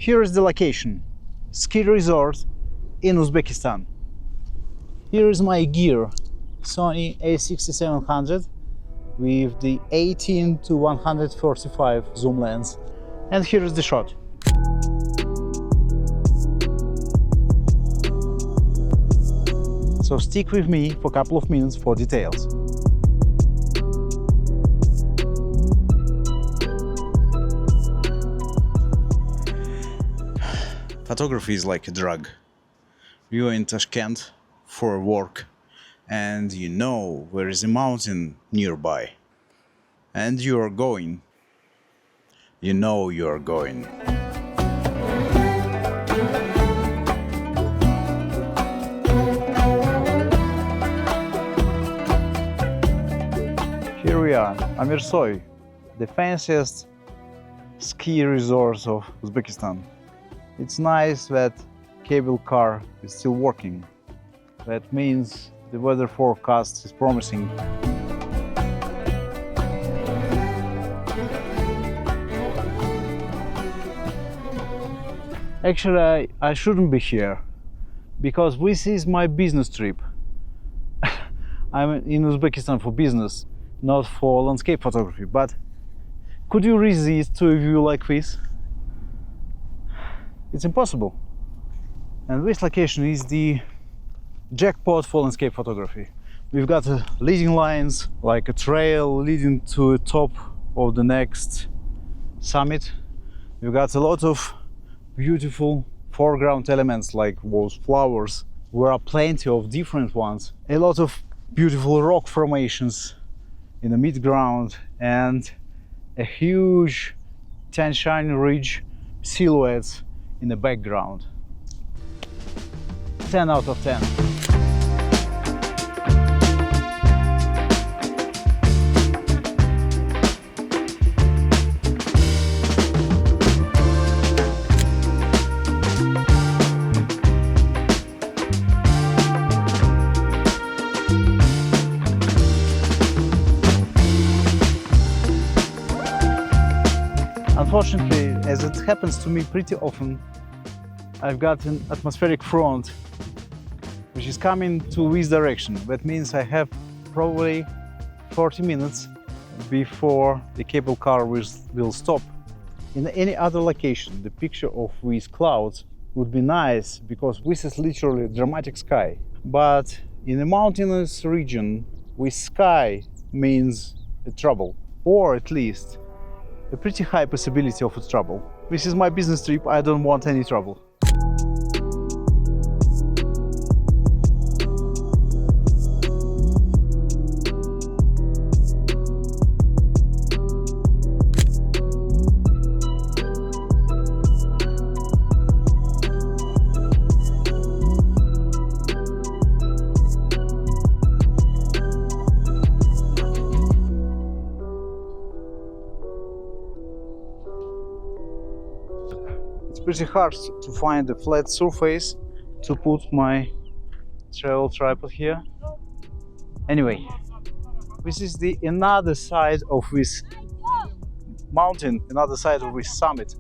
Here is the location, ski resort in Uzbekistan. Here is my gear, Sony a6700 with the 18 to 145 zoom lens. And here is the shot. So stick with me for a couple of minutes for details. Photography is like a drug. You are in Tashkent for work and you know there is a mountain nearby. And you are going. You know you are going. Here we are, Amirsoy, the fanciest ski resort of Uzbekistan. It's nice that cable car is still working. That means the weather forecast is promising. Actually, I shouldn't be here because this is my business trip. I'm in Uzbekistan for business, not for landscape photography, but could you resist to a view like this? It's impossible. And this location is the jackpot for landscape photography. We've got leading lines, like a trail leading to the top of the next summit. We've got a lot of beautiful foreground elements like those flowers. There are plenty of different ones. A lot of beautiful rock formations in the mid-ground and a huge Tian Shan ridge silhouettes in the background. 10 out of 10. Unfortunately, as it happens to me pretty often, I've got an atmospheric front which is coming to this direction. That means I have probably 40 minutes before the cable car will stop. In any other location, the picture of these clouds would be nice because this is literally a dramatic sky. But in a mountainous region, with sky means a trouble, or at least a pretty high possibility of a trouble. This is my business trip, I don't want any trouble. Pretty hard to find a flat surface to put my travel tripod here. Anyway, this is the another side of this mountain, another side of this summit.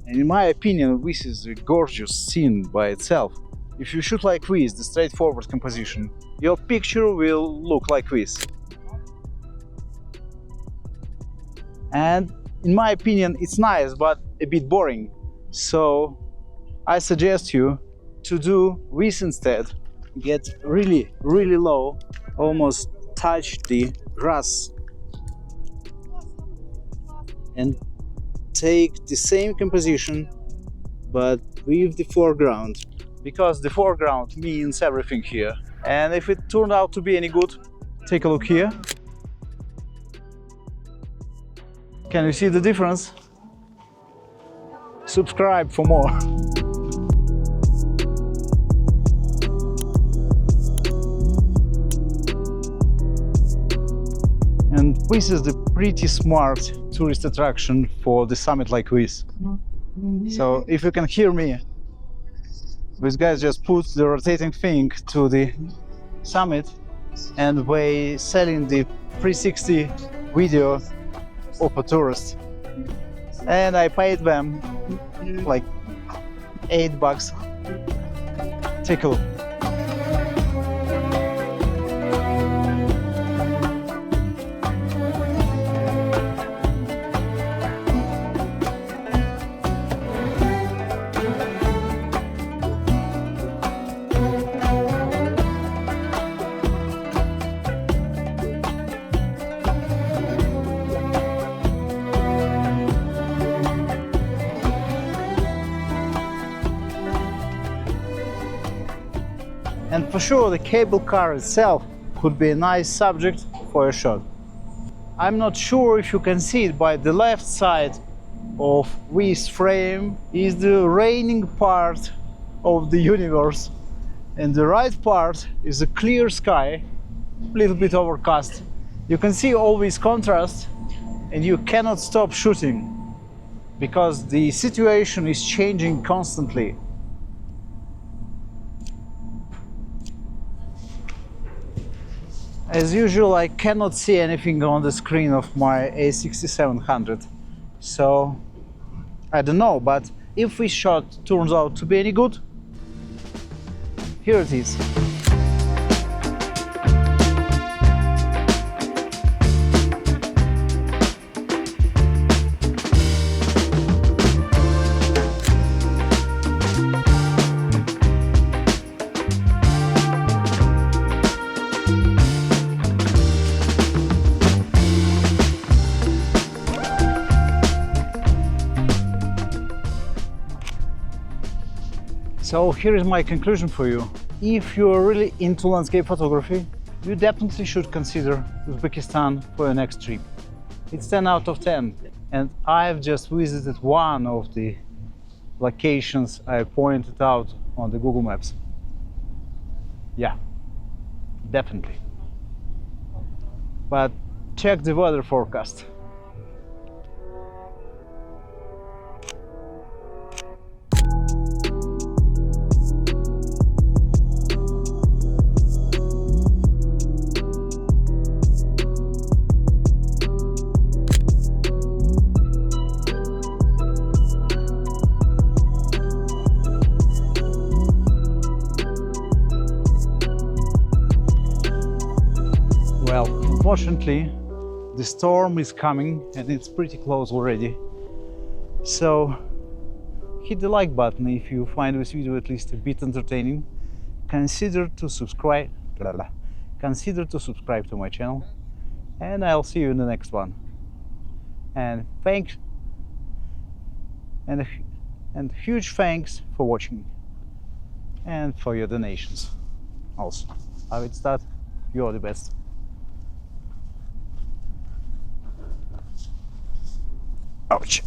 And in my opinion, this is a gorgeous scene by itself. If you shoot like this, the straightforward composition, your picture will look like this. And in my opinion, it's nice, but a bit boring. So I suggest you to do this instead. Get really, really low, almost touch the grass, and take the same composition but with the foreground, because the foreground means everything here. And if it turned out to be any good, take a look here. Can you see the difference? Subscribe for more. And this is the pretty smart tourist attraction for the summit like this. So if you can hear me, these guys just put the rotating thing to the summit and they selling the 360 video of a tourist. and I paid them like $8. Take a look. And for sure, the cable car itself could be a nice subject for a shot. I'm not sure if you can see it, but the left side of this frame is the raining part of the universe, and the right part is a clear sky, a little bit overcast. You can see all this contrast, and you cannot stop shooting because the situation is changing constantly. As usual, I cannot see anything on the screen of my A6700, so I don't know, but if this shot turns out to be any good, here it is. So here is my conclusion for you. If you are really into landscape photography, you definitely should consider Uzbekistan for your next trip. It's 10 out of 10, and I've just visited one of the locations I pointed out on the Google Maps. Yeah, definitely. But check the weather forecast. Well, unfortunately, the storm is coming and it's pretty close already. So hit the like button if you find this video at least a bit entertaining. Consider to subscribe to my channel, and I'll see you in the next one. And thanks, and huge thanks for watching and for your donations. Also, I would start. You're the best. Ouch.